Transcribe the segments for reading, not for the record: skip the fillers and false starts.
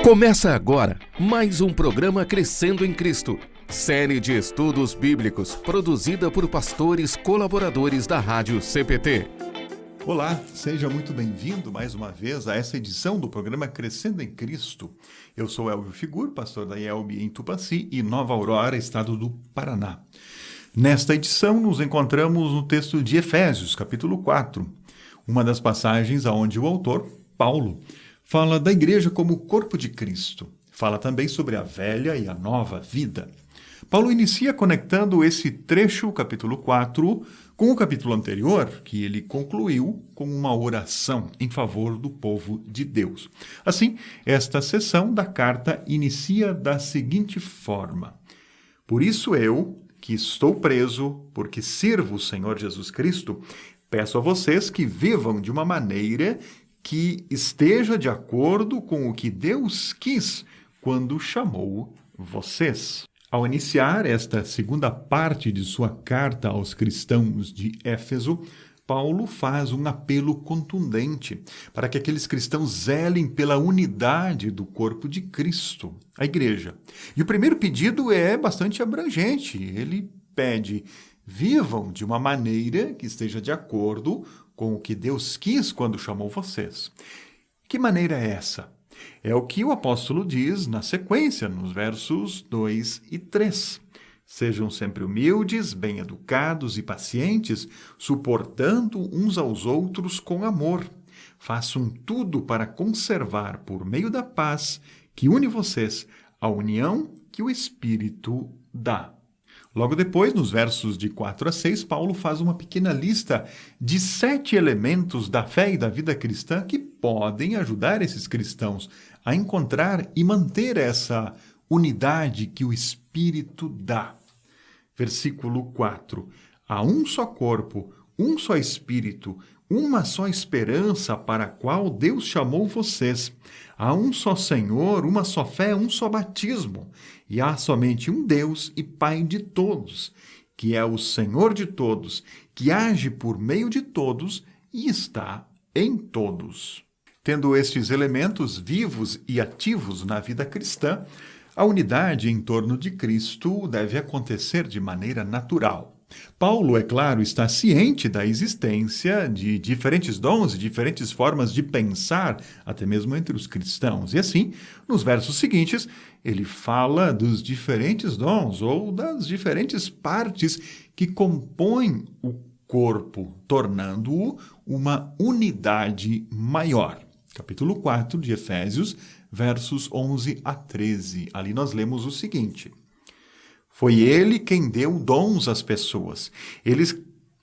Começa agora mais um programa Crescendo em Cristo, série de estudos bíblicos produzida por pastores colaboradores da Rádio CPT. Olá, seja muito bem-vindo mais uma vez a essa edição do programa Crescendo em Cristo. Eu sou Elvio Figur, pastor da IELB em Tupaci e Nova Aurora, estado do Paraná. Nesta edição nos encontramos no texto de Efésios, capítulo 4, uma das passagens onde o autor, Paulo, fala da igreja como corpo de Cristo. Fala também sobre a velha e a nova vida. Paulo inicia conectando esse trecho, capítulo 4, com o capítulo anterior, que ele concluiu com uma oração em favor do povo de Deus. Assim, esta seção da carta inicia da seguinte forma: Por isso eu, que estou preso, porque sirvo o Senhor Jesus Cristo, peço a vocês que vivam de uma maneira que esteja de acordo com o que Deus quis quando chamou vocês. Ao iniciar esta segunda parte de sua carta aos cristãos de Éfeso, Paulo faz um apelo contundente para que aqueles cristãos zelem pela unidade do corpo de Cristo, a igreja. E o primeiro pedido é bastante abrangente. Ele pede: vivam de uma maneira que esteja de acordo com o que Deus quis quando chamou vocês. Que maneira é essa? É o que o apóstolo diz na sequência, nos versos 2 e 3. Sejam sempre humildes, bem-educados e pacientes, suportando uns aos outros com amor. Façam tudo para conservar, por meio da paz que une vocês, a união que o Espírito dá. Logo depois, nos versos de 4 a 6, Paulo faz uma pequena lista de 7 elementos da fé e da vida cristã que podem ajudar esses cristãos a encontrar e manter essa unidade que o Espírito dá. Versículo 4. Há um só corpo, um só Espírito, uma só esperança para a qual Deus chamou vocês. Há um só Senhor, uma só fé, um só batismo. E há somente um Deus e Pai de todos, que é o Senhor de todos, que age por meio de todos e está em todos. Tendo estes elementos vivos e ativos na vida cristã, a unidade em torno de Cristo deve acontecer de maneira natural. Paulo, é claro, está ciente da existência de diferentes dons e diferentes formas de pensar, até mesmo entre os cristãos. E assim, nos versos seguintes, ele fala dos diferentes dons ou das diferentes partes que compõem o corpo, tornando-o uma unidade maior. Capítulo 4 de Efésios, versos 11 a 13. Ali nós lemos o seguinte: Foi ele quem deu dons às pessoas. Ele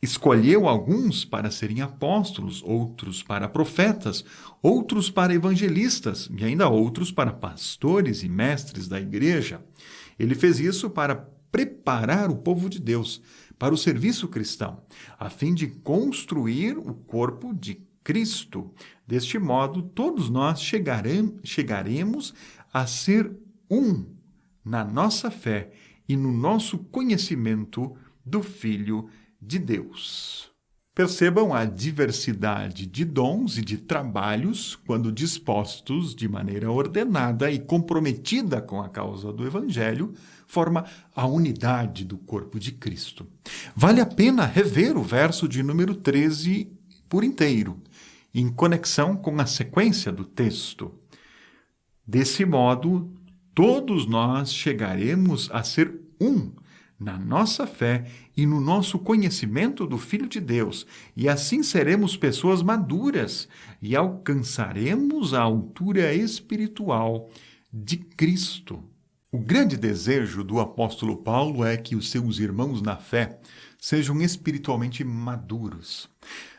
escolheu alguns para serem apóstolos, outros para profetas, outros para evangelistas e ainda outros para pastores e mestres da igreja. Ele fez isso para preparar o povo de Deus para o serviço cristão, a fim de construir o corpo de Cristo. Deste modo, todos nós chegaremos a ser um na nossa fé e no nosso conhecimento do Filho de Deus. Percebam a diversidade de dons e de trabalhos quando dispostos de maneira ordenada e comprometida com a causa do Evangelho, forma a unidade do corpo de Cristo. Vale a pena rever o verso de número 13 por inteiro, em conexão com a sequência do texto. Desse modo, todos nós chegaremos a ser um na nossa fé e no nosso conhecimento do Filho de Deus, e assim seremos pessoas maduras e alcançaremos a altura espiritual de Cristo. O grande desejo do apóstolo Paulo é que os seus irmãos na fé sejam espiritualmente maduros.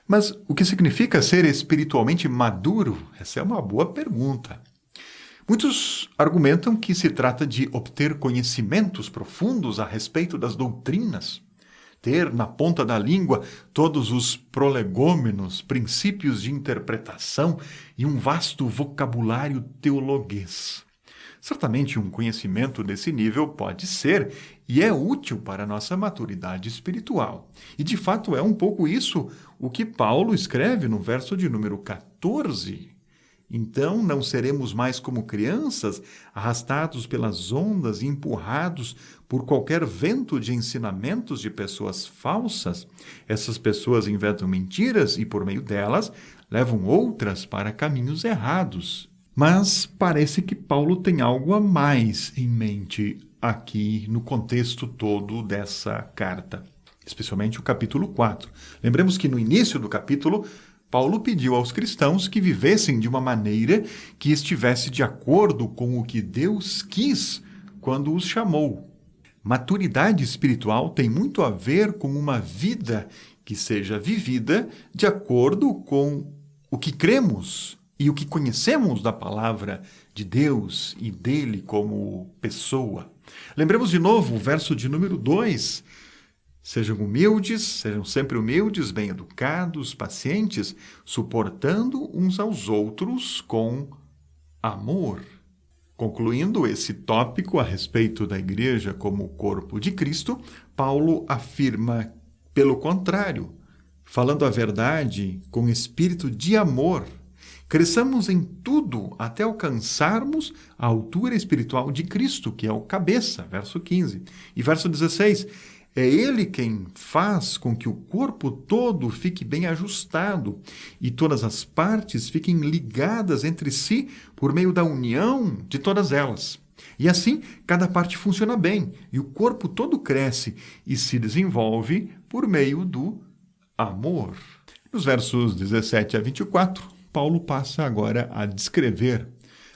Mas o que significa ser espiritualmente maduro? Essa é uma boa pergunta. Muitos argumentam que se trata de obter conhecimentos profundos a respeito das doutrinas, ter na ponta da língua todos os prolegômenos, princípios de interpretação e um vasto vocabulário teologuês. Certamente um conhecimento desse nível pode ser e é útil para a nossa maturidade espiritual. E de fato é um pouco isso o que Paulo escreve no verso de número 14. Então não seremos mais como crianças, arrastados pelas ondas e empurrados por qualquer vento de ensinamentos de pessoas falsas. Essas pessoas inventam mentiras e, por meio delas, levam outras para caminhos errados. Mas parece que Paulo tem algo a mais em mente aqui no contexto todo dessa carta, especialmente o capítulo 4. Lembremos que no início do capítulo, Paulo pediu aos cristãos que vivessem de uma maneira que estivesse de acordo com o que Deus quis quando os chamou. Maturidade espiritual tem muito a ver com uma vida que seja vivida de acordo com o que cremos e o que conhecemos da palavra de Deus e dele como pessoa. Lembremos de novo o verso de número 2. Sejam humildes, sejam sempre humildes, bem-educados, pacientes, suportando uns aos outros com amor. Concluindo esse tópico a respeito da igreja como corpo de Cristo, Paulo afirma, pelo contrário, falando a verdade com espírito de amor, cresçamos em tudo até alcançarmos a altura espiritual de Cristo, que é o cabeça, verso 15. E verso 16, é Ele quem faz com que o corpo todo fique bem ajustado e todas as partes fiquem ligadas entre si por meio da união de todas elas. E assim, cada parte funciona bem e o corpo todo cresce e se desenvolve por meio do amor. Nos versos 17 a 24, Paulo passa agora a descrever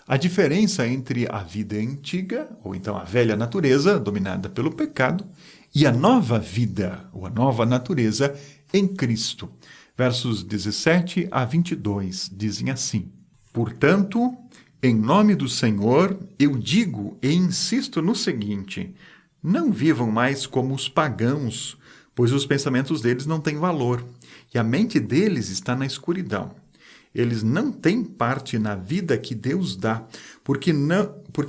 a diferença entre a vida antiga, ou então a velha natureza, dominada pelo pecado, e a nova vida, ou a nova natureza, em Cristo. Versos 17 a 22 dizem assim: Portanto, em nome do Senhor, eu digo e insisto no seguinte: não vivam mais como os pagãos, pois os pensamentos deles não têm valor, e a mente deles está na escuridão. Eles não têm parte na vida que Deus dá, porque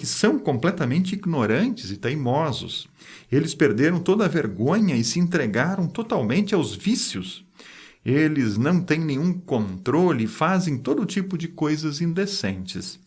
são completamente ignorantes e teimosos. Eles perderam toda a vergonha e se entregaram totalmente aos vícios. Eles não têm nenhum controle e fazem todo tipo de coisas indecentes.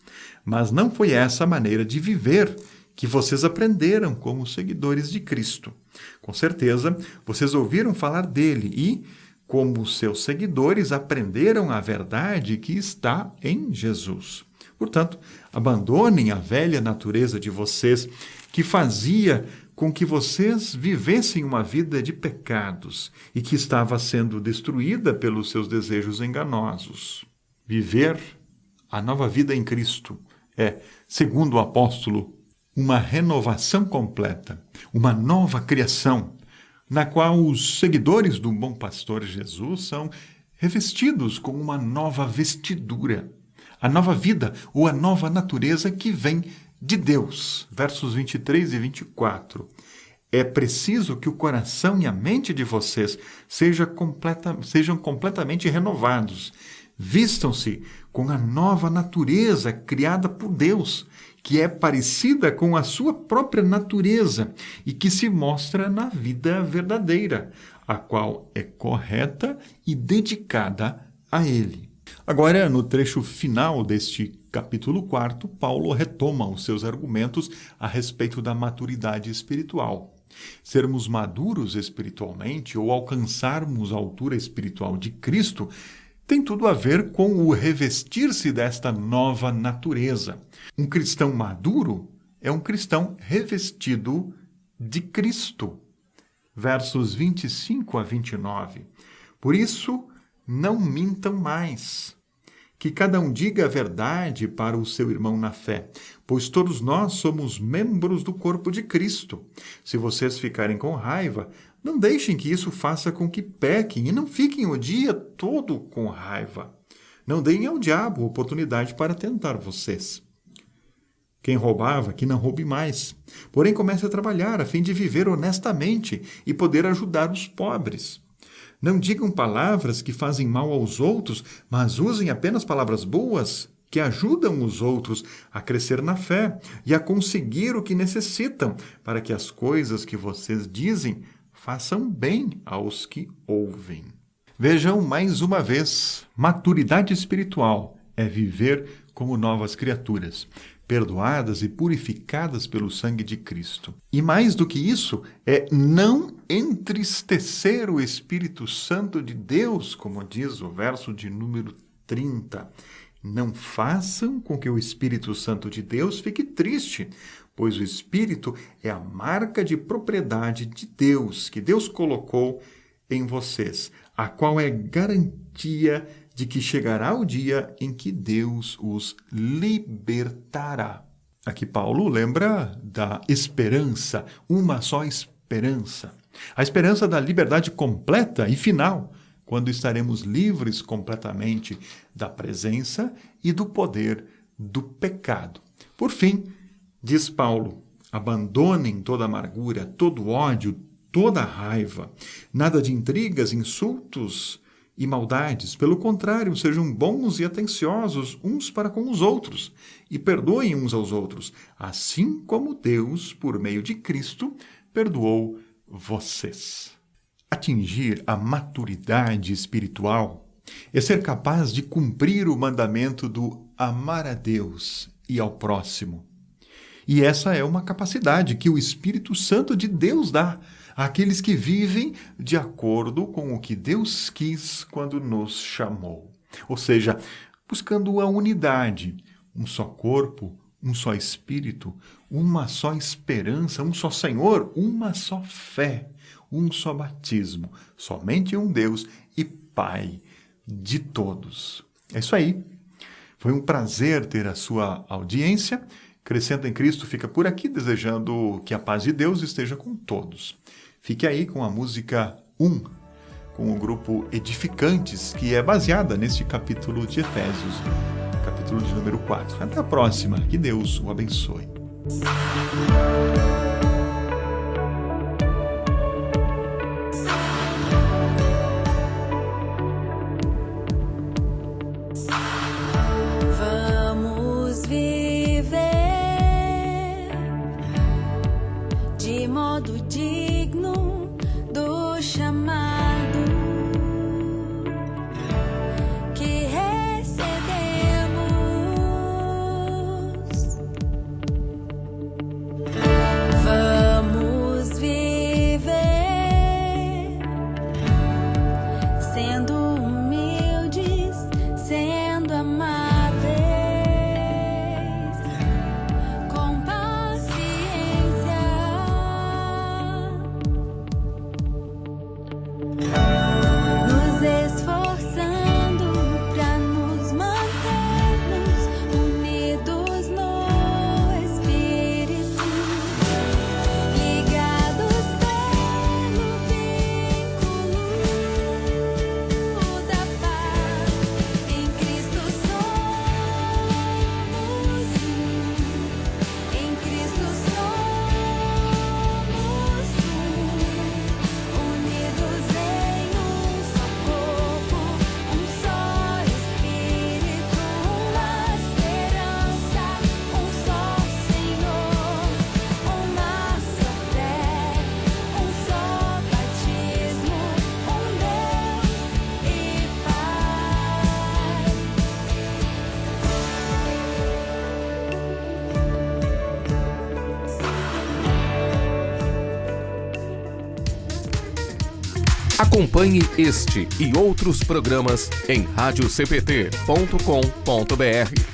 Mas não foi essa a maneira de viver que vocês aprenderam como seguidores de Cristo. Com certeza, vocês ouviram falar dele e, como seus seguidores, aprenderam a verdade que está em Jesus. Portanto, abandonem a velha natureza de vocês, que fazia com que vocês vivessem uma vida de pecados e que estava sendo destruída pelos seus desejos enganosos. Viver a nova vida em Cristo é, segundo o apóstolo, uma renovação completa, uma nova criação, na qual os seguidores do bom pastor Jesus são revestidos com uma nova vestidura, a nova vida ou a nova natureza que vem de Deus. Versos 23 e 24. É preciso que o coração e a mente de vocês sejam completamente renovados. Vistam-se com a nova natureza criada por Deus, que é parecida com a sua própria natureza e que se mostra na vida verdadeira, a qual é correta e dedicada a Ele. Agora, no trecho final deste capítulo 4, Paulo retoma os seus argumentos a respeito da maturidade espiritual. Sermos maduros espiritualmente ou alcançarmos a altura espiritual de Cristo tem tudo a ver com o revestir-se desta nova natureza. Um cristão maduro é um cristão revestido de Cristo. Versos 25 a 29. Por isso, não mintam mais. Que cada um diga a verdade para o seu irmão na fé, pois todos nós somos membros do corpo de Cristo. Se vocês ficarem com raiva, não deixem que isso faça com que pequem e não fiquem o dia todo com raiva. Não deem ao diabo oportunidade para tentar vocês. Quem roubava, que não roube mais. Porém, comece a trabalhar a fim de viver honestamente e poder ajudar os pobres. Não digam palavras que fazem mal aos outros, mas usem apenas palavras boas que ajudam os outros a crescer na fé e a conseguir o que necessitam, para que as coisas que vocês dizem façam bem aos que ouvem. Vejam mais uma vez, maturidade espiritual é viver como novas criaturas, perdoadas e purificadas pelo sangue de Cristo. E mais do que isso, é não entristecer o Espírito Santo de Deus, como diz o verso de número 30. Não façam com que o Espírito Santo de Deus fique triste, pois o Espírito é a marca de propriedade de Deus, que Deus colocou em vocês, a qual é garantia de que chegará o dia em que Deus os libertará. Aqui Paulo lembra da esperança, uma só esperança. A esperança da liberdade completa e final, quando estaremos livres completamente da presença e do poder do pecado. Por fim, diz Paulo, abandonem toda amargura, todo ódio, toda raiva, nada de intrigas, insultos e maldades. Pelo contrário, sejam bons e atenciosos uns para com os outros e perdoem uns aos outros, assim como Deus, por meio de Cristo, perdoou vocês. Atingir a maturidade espiritual é ser capaz de cumprir o mandamento do amar a Deus e ao próximo. E essa é uma capacidade que o Espírito Santo de Deus dá àqueles que vivem de acordo com o que Deus quis quando nos chamou. Ou seja, buscando a unidade, um só corpo, um só Espírito, uma só esperança, um só Senhor, uma só fé, um só batismo, somente um Deus e Pai de todos. É isso aí. Foi um prazer ter a sua audiência. Crescendo em Cristo fica por aqui, desejando que a paz de Deus esteja com todos. Fique aí com a música 1, com o grupo Edificantes, que é baseada neste capítulo de Efésios, capítulo de número 4. Até a próxima. Que Deus o abençoe. Vamos viver de modo digno do chamado que recebemos. Vamos viver sendo humildes, sendo amáveis, com paciência, nos esforçando para nos mantermos unidos no Espírito, ligados pelo vínculo da paz. Em Cristo somos em Cristo somos unidos em um só corpo, um só Espírito, uma esperança, um só Senhor, uma só fé, um só batismo, um Deus e Pai. Acompanhe este e outros programas em radiocpt.com.br.